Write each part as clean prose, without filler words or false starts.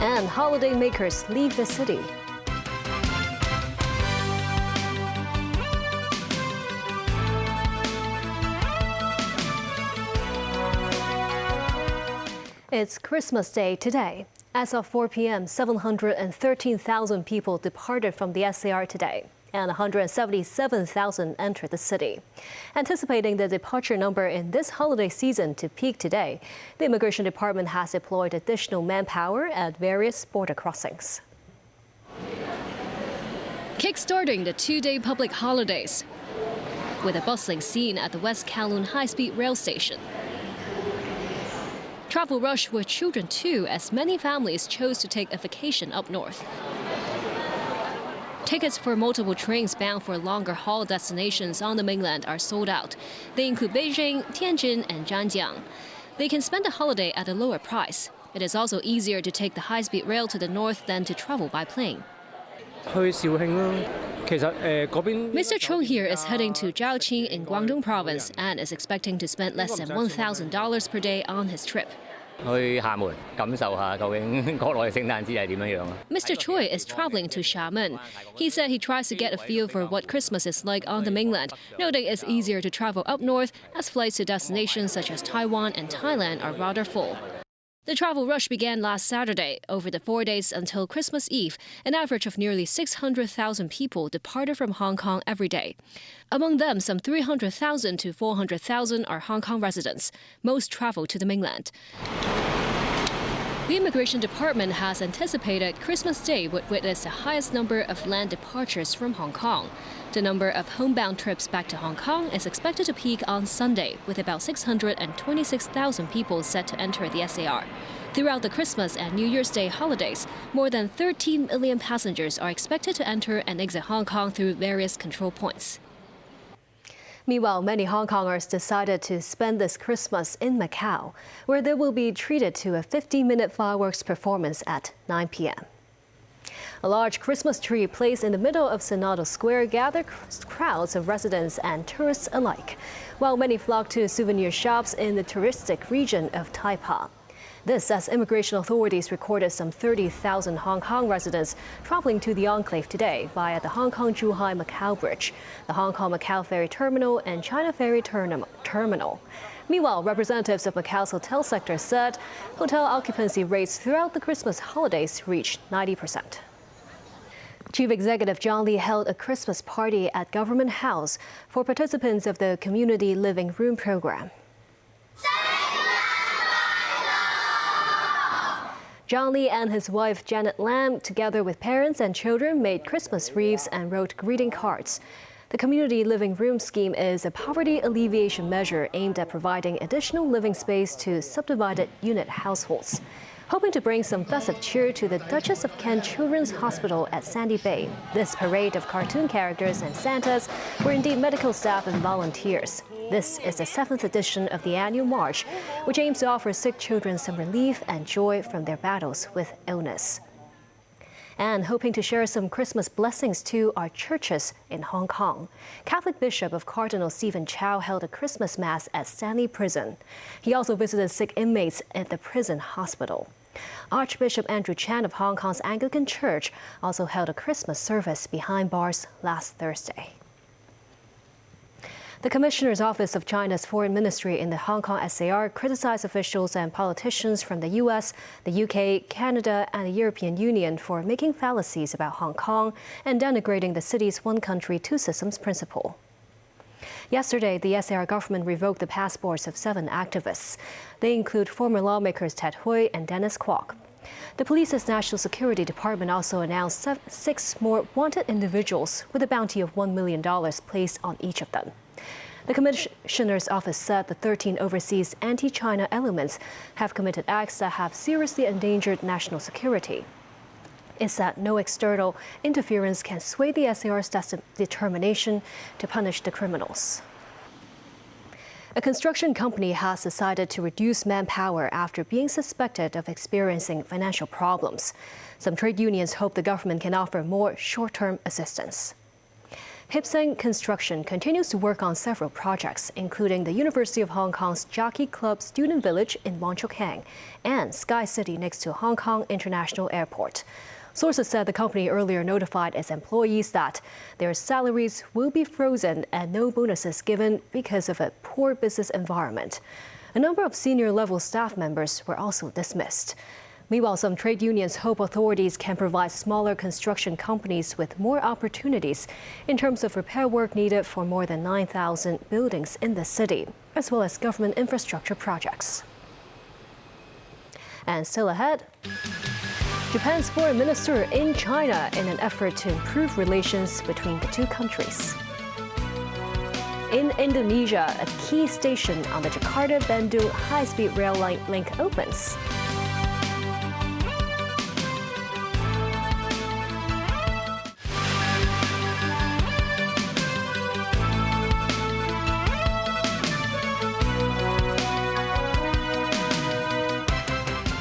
And holidaymakers leave the city. It's Christmas Day today. As of 4 p.m., 713,000 people departed from the SAR today, and 177,000 entered the city. Anticipating the departure number in this holiday season to peak today, the Immigration Department has deployed additional manpower at various border crossings. Kickstarting the two-day public holidays with a bustling scene at the West Kowloon HighSpeed rail station. Travel rush with children too, as many families chose to take a vacation up north. Tickets for multiple trains bound for longer haul destinations on the mainland are sold out. They include Beijing, Tianjin, and Zhanjiang. They can spend a holiday at a lower price. It is also easier to take the high-speed rail to the north than to travel by plane. Mr. Chung here is heading to Zhaoqing in Guangdong province and is expecting to spend less than $1,000 per day on his trip. Mr. Choi is traveling to Xiamen. He said he tries to get a feel for what Christmas is like on the mainland, noting it's easier to travel up north as flights to destinations such as Taiwan and Thailand are rather full. The travel rush began last Saturday. Over the 4 days until Christmas Eve, an average of nearly 600,000 people departed from Hong Kong every day. Among them, some 300,000 to 400,000 are Hong Kong residents. Most travel to the mainland. The Immigration Department has anticipated Christmas Day would witness the highest number of land departures from Hong Kong. The number of homebound trips back to Hong Kong is expected to peak on Sunday, with about 626,000 people set to enter the SAR. Throughout the Christmas and New Year's Day holidays, more than 13 million passengers are expected to enter and exit Hong Kong through various control points. Meanwhile, many Hong Kongers decided to spend this Christmas in Macau, where they will be treated to a 50-minute fireworks performance at 9 p.m. A large Christmas tree placed in the middle of Senado Square gathered crowds of residents and tourists alike, while many flocked to souvenir shops in the touristic region of Taipa. This as immigration authorities recorded some 30,000 Hong Kong residents traveling to the enclave today via the Hong Kong-Zhuhai-Macau Bridge, the Hong Kong-Macau Ferry Terminal and China Ferry Terminal. Meanwhile, representatives of Macau's hotel sector said hotel occupancy rates throughout the Christmas holidays reached 90%. Chief Executive John Lee held a Christmas party at Government House for participants of the Community Living Room program. John Lee and his wife Janet Lam, together with parents and children, made Christmas wreaths and wrote greeting cards. The Community Living Room scheme is a poverty alleviation measure aimed at providing additional living space to subdivided unit households. Hoping to bring some festive cheer to the Duchess of Kent Children's Hospital at Sandy Bay, this parade of cartoon characters and Santas were indeed medical staff and volunteers. This is the 7th edition of the annual march, which aims to offer sick children some relief and joy from their battles with illness. And hoping to share some Christmas blessings too are churches in Hong Kong. Catholic Bishop of Cardinal Stephen Chow held a Christmas Mass at Stanley Prison. He also visited sick inmates at the prison hospital. Archbishop Andrew Chan of Hong Kong's Anglican Church also held a Christmas service behind bars last Thursday. The Commissioner's Office of China's Foreign Ministry in the Hong Kong SAR criticized officials and politicians from the US, the UK, Canada, and the European Union for making fallacies about Hong Kong and denigrating the city's one country, two systems principle. Yesterday, the SAR government revoked the passports of 7 activists. They include former lawmakers Ted Hui and Dennis Kwok. The police's National Security Department also announced 6 more wanted individuals with a bounty of $1 million placed on each of them. The Commissioner's Office said the 13 overseas anti-China elements have committed acts that have seriously endangered national security. It said no external interference can sway the SAR's determination to punish the criminals. A construction company has decided to reduce manpower after being suspected of experiencing financial problems. Some trade unions hope the government can offer more short-term assistance. Hipseng Construction continues to work on several projects, including the University of Hong Kong's Jockey Club Student Village in Wong Chuk Hang and Sky City next to Hong Kong International Airport. Sources said the company earlier notified its employees that their salaries will be frozen and no bonuses given because of a poor business environment. A number of senior-level staff members were also dismissed. Meanwhile, some trade unions hope authorities can provide smaller construction companies with more opportunities in terms of repair work needed for more than 9,000 buildings in the city, as well as government infrastructure projects. And still ahead, Japan's foreign minister in China in an effort to improve relations between the two countries. In Indonesia, a key station on the Jakarta-Bandung high-speed rail link opens.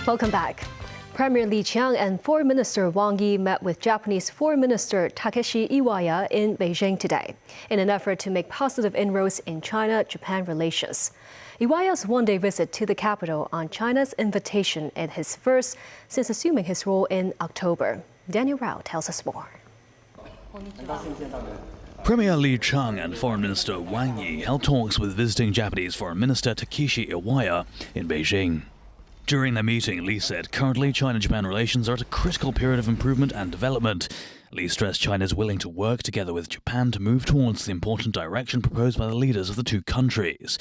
Welcome back. Premier Li Qiang and Foreign Minister Wang Yi met with Japanese Foreign Minister Takeshi Iwaya in Beijing today in an effort to make positive inroads in China-Japan relations. Iwaya's one-day visit to the capital on China's invitation is his first since assuming his role in October. Daniel Rao tells us more. Premier Li Qiang and Foreign Minister Wang Yi held talks with visiting Japanese Foreign Minister Takeshi Iwaya in Beijing. During their meeting, Li said currently China-Japan relations are at a critical period of improvement and development. Li stressed China is willing to work together with Japan to move towards the important direction proposed by the leaders of the two countries.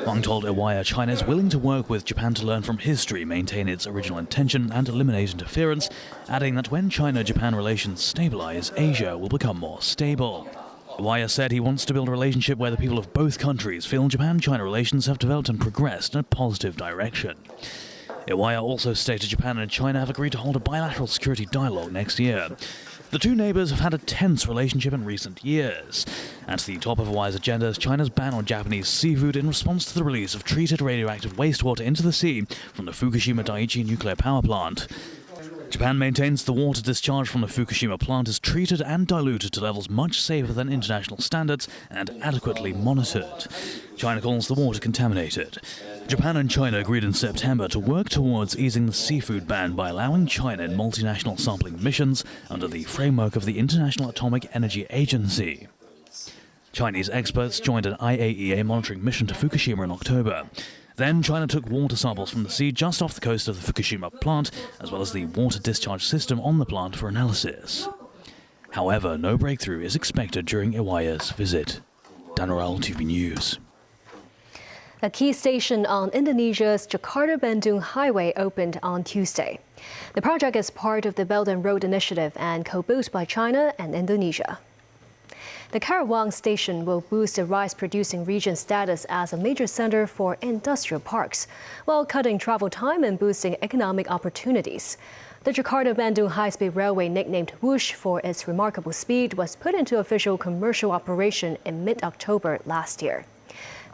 Wang told Iwaya China is willing to work with Japan to learn from history, maintain its original intention and eliminate interference, adding that when China-Japan relations stabilize, Asia will become more stable. Iwaya said he wants to build a relationship where the people of both countries feel Japan-China relations have developed and progressed in a positive direction. Iwaya also stated Japan and China have agreed to hold a bilateral security dialogue next year. The two neighbours have had a tense relationship in recent years. At the top of Iwaya's agenda is China's ban on Japanese seafood in response to the release of treated radioactive wastewater into the sea from the Fukushima Daiichi nuclear power plant. Japan maintains the water discharge from the Fukushima plant is treated and diluted to levels much safer than international standards and adequately monitored. China calls the water contaminated. Japan and China agreed in September to work towards easing the seafood ban by allowing China in multinational sampling missions under the framework of the International Atomic Energy Agency. Chinese experts joined an IAEA monitoring mission to Fukushima in October. Then China took water samples from the sea just off the coast of the Fukushima plant, as well as the water discharge system on the plant for analysis. However, no breakthrough is expected during Iwaya's visit. Danoral TV News. A key station on Indonesia's Jakarta-Bandung highway opened on Tuesday. The project is part of the Belt and Road Initiative and co-built by China and Indonesia. The Karawang station will boost the rice-producing region's status as a major center for industrial parks, while cutting travel time and boosting economic opportunities. The Jakarta-Bandung high-speed railway, nicknamed Whoosh for its remarkable speed, was put into official commercial operation in mid-October last year.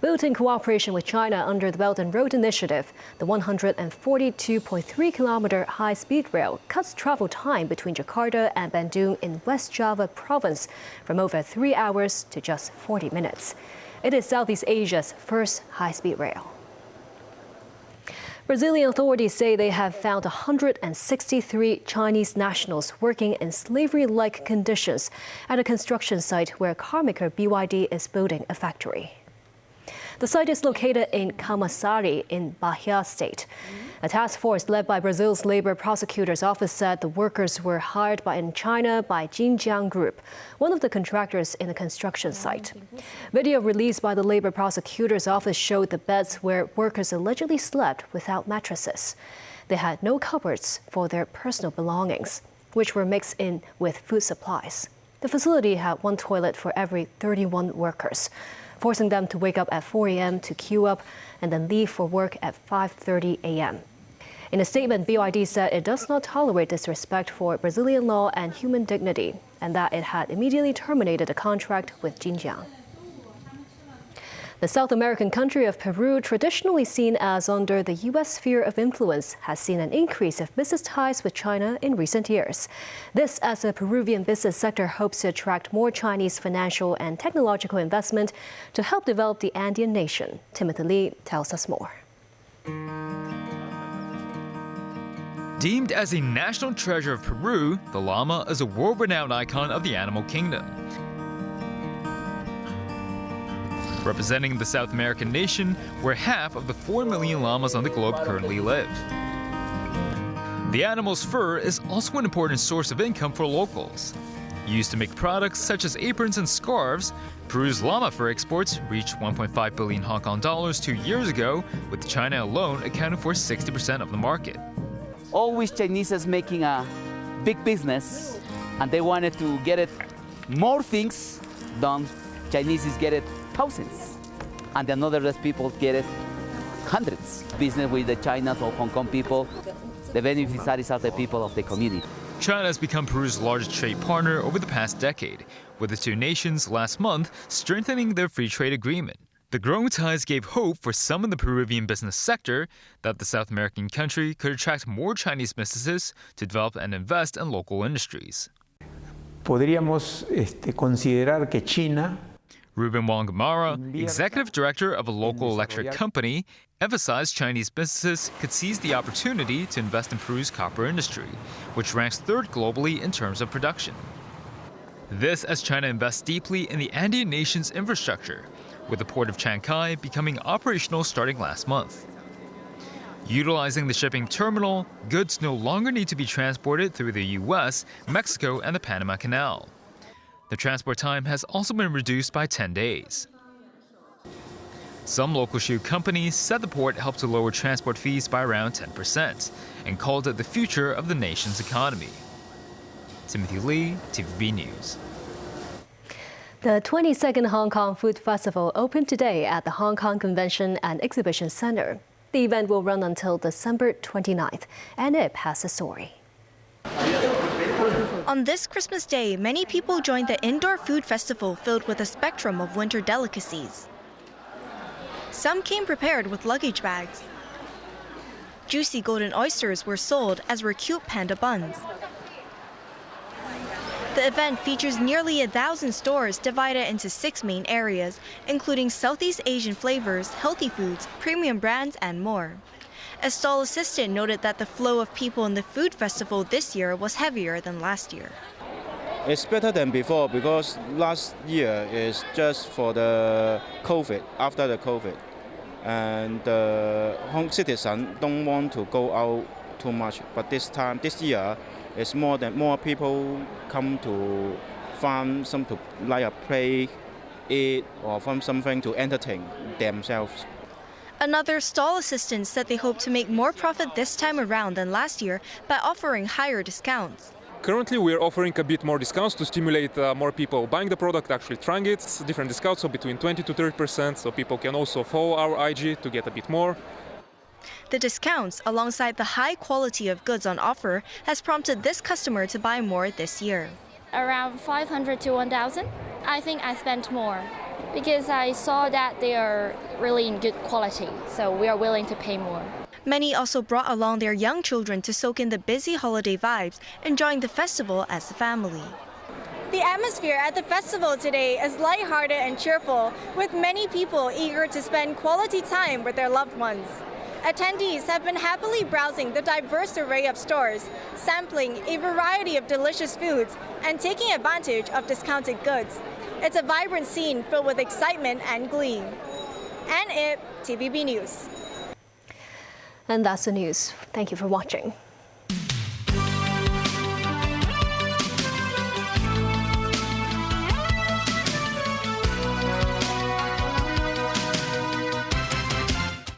Built in cooperation with China under the Belt and Road Initiative, the 142.3-kilometer high-speed rail cuts travel time between Jakarta and Bandung in West Java province from over 3 hours to just 40 minutes. It is Southeast Asia's first high-speed rail. Brazilian authorities say they have found 163 Chinese nationals working in slavery-like conditions at a construction site where carmaker BYD is building a factory. The site is located in Camaçari in Bahia State. A task force led by Brazil's Labor Prosecutor's Office said the workers were hired in China by Jinjiang Group, one of the contractors in the construction site. Video released by the Labor Prosecutor's Office showed the beds where workers allegedly slept without mattresses. They had no cupboards for their personal belongings, which were mixed in with food supplies. The facility had one toilet for every 31 workers, forcing them to wake up at 4 a.m. to queue up and then leave for work at 5:30 a.m. In a statement, BYD said it does not tolerate disrespect for Brazilian law and human dignity, and that it had immediately terminated a contract with Jinjiang. The South American country of Peru, traditionally seen as under the U.S. sphere of influence, has seen an increase of business ties with China in recent years. This as the Peruvian business sector hopes to attract more Chinese financial and technological investment to help develop the Andean nation. Timothy Lee tells us more. Deemed as a national treasure of Peru, the llama is a world-renowned icon of the animal kingdom. Representing the South American nation, where half of the 4 million llamas on the globe currently live. The animal's fur is also an important source of income for locals. Used to make products such as aprons and scarves, Peru's llama fur exports reached 1.5 billion Hong Kong dollars 2 years ago, with China alone accounting for 60% of the market. Always Chinese is making a big business, and they wanted to get it more things done. Chinese get it thousands, and the other people get it hundreds. Business with the China or Hong Kong people, the beneficiaries are the people of the community. China has become Peru's largest trade partner over the past decade, with the two nations last month strengthening their free trade agreement. The growing ties gave hope for some in the Peruvian business sector that the South American country could attract more Chinese businesses to develop and invest in local industries. Podríamos considerar que China, Ruben Wangamara, executive director of a local electric company, emphasized Chinese businesses could seize the opportunity to invest in Peru's copper industry, which ranks third globally in terms of production. This as China invests deeply in the Andean nation's infrastructure, with the port of Chancay becoming operational starting last month. Utilizing the shipping terminal, goods no longer need to be transported through the U.S., Mexico, and the Panama Canal. The transport time has also been reduced by 10 days. Some local shoe companies said the port helped to lower transport fees by around 10% and called it the future of the nation's economy. Timothy Lee, TVB News. The 22nd Hong Kong Food Festival opened today at the Hong Kong Convention and Exhibition Center. The event will run until December 29th, and it has a story. On this Christmas Day, many people joined the indoor food festival filled with a spectrum of winter delicacies. Some came prepared with luggage bags. Juicy golden oysters were sold, as were cute panda buns. The event features nearly 1,000 stores divided into 6 main areas, including Southeast Asian flavors, healthy foods, premium brands, and more. A stall assistant noted that the flow of people in the food festival this year was heavier than last year. It's better than before because last year is just for the COVID, after the COVID. And the Hong citizens don't want to go out too much. But this year, it's more people come to find something to like a play, eat, or find something to entertain themselves. Another stall assistant said they hope to make more profit this time around than last year by offering higher discounts. Currently, we are offering a bit more discounts to stimulate more people buying the product, actually trying it. It's different discounts, so between 20 to 30%, so people can also follow our IG to get a bit more. The discounts, alongside the high quality of goods on offer, has prompted this customer to buy more this year. Around 500 to 1,000. I think I spent more because I saw that they are really in good quality, so we are willing to pay more. Many also brought along their young children to soak in the busy holiday vibes, enjoying the festival as a family. The atmosphere at the festival today is lighthearted and cheerful, with many people eager to spend quality time with their loved ones. Attendees have been happily browsing the diverse array of stores, sampling a variety of delicious foods, and taking advantage of discounted goods. It's a vibrant scene filled with excitement and glee. TVB News. And that's the news. Thank you for watching.